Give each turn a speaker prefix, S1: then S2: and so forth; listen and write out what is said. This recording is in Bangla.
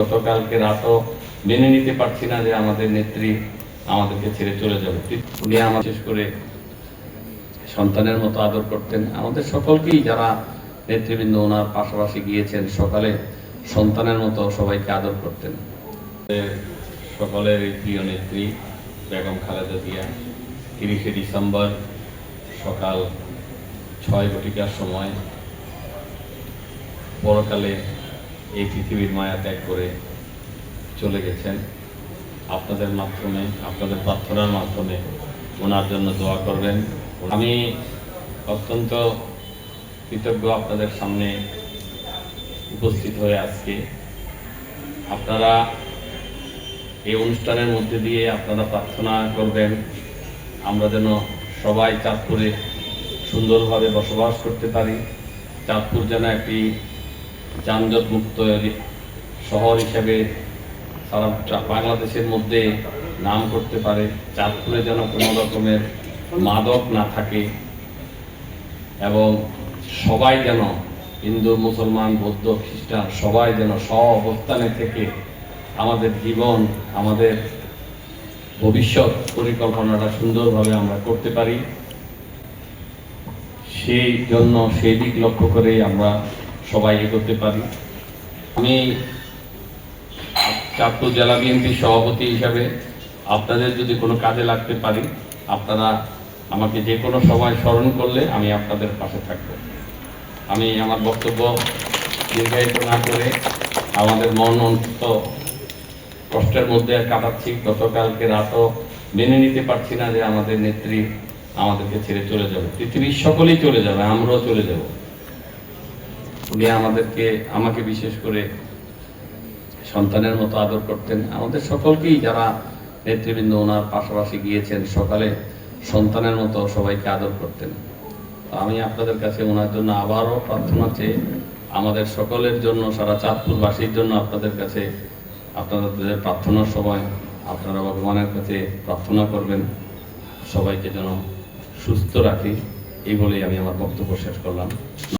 S1: গতকালকে রাতও মেনে নিতে পারছি না যে আমাদের নেত্রী আমাদেরকে ছেড়ে চলে যাবে। উনি আমার বিশেষ করে সন্তানের মতো আদর করতেন। আমাদের সকলকেই যারা নেতৃবৃন্দ ওনার পাশাপাশি গিয়েছেন সকালে সন্তানের মতো সবাইকে আদর করতেন। সকলের প্রিয় নেত্রী বেগম খালেদা জিয়া 30শে ডিসেম্বর সকাল 6 ঘটিকার সময় পরকালে এই পৃথিবীর মায়া ত্যাগ করে চলে গেছেন। আপনাদের মাধ্যমে, আপনাদের প্রার্থনার মাধ্যমে ওনার জন্য দোয়া করবেন। আমি অত্যন্ত কৃতজ্ঞ আপনাদের সামনে উপস্থিত হয়ে আজকে আপনারা এই অনুষ্ঠানের মধ্যে দিয়ে আপনারা প্রার্থনা করবেন আমরা যেন সবাই চাঁদপুরে সুন্দরভাবে বসবাস করতে পারি। চাঁদপুর যেন একটি যানজট মুক্ত শহর হিসেবে সারা বাংলাদেশের মধ্যে নাম করতে পারে। চাঁদপুরে যেন কোনো রকমের মাদক না থাকে এবং সবাই যেন হিন্দু, মুসলমান, বৌদ্ধ, খ্রিস্টান সবাই যেন অবস্থানে থেকে আমাদের জীবন, আমাদের ভবিষ্যৎ পরিকল্পনাটা সুন্দরভাবে আমরা করতে পারি। সেই জন্য সেই দিক লক্ষ্য করে আমরা সবাই এগোতে পারি। আমি চাঁদপুর জেলা বিএনপির সভাপতি হিসাবে আপনাদের যদি কোনো কাজে লাগতে পারি, আপনারা আমাকে যে কোনো সময় স্মরণ করলে আমি আপনাদের পাশে থাকব। আমি আমার বক্তব্য দীর্ঘায়িত না করে আমাদের মন অন্তত কষ্টের মধ্যে কাটাচ্ছি। গতকালকে রাতও মেনে নিতে পারছি না যে আমাদের নেত্রী আমাদেরকে ছেড়ে চলে যাবে। পৃথিবীর সকলেই চলে যাবে, আমরাও চলে যাব। উনি আমাকে বিশেষ করে সন্তানের মতো আদর করতেন। আমাদের সকলকেই যারা নেতৃবৃন্দ ওনার পাশাপাশি গিয়েছেন সকালে সন্তানের মতো সবাইকে আদর করতেন। আমি আপনাদের কাছে ওনার জন্য আবারও প্রার্থনা চেয়ে আমাদের সকলের জন্য, সারা চাঁদপুরবাসীর জন্য আপনাদের কাছে আপনাদের প্রার্থনার সময় আপনারা ভগবানের কাছে প্রার্থনা করবেন সবাইকে যেন সুস্থ রাখি। এই বলেই আমি আমার বক্তব্য শেষ করলাম।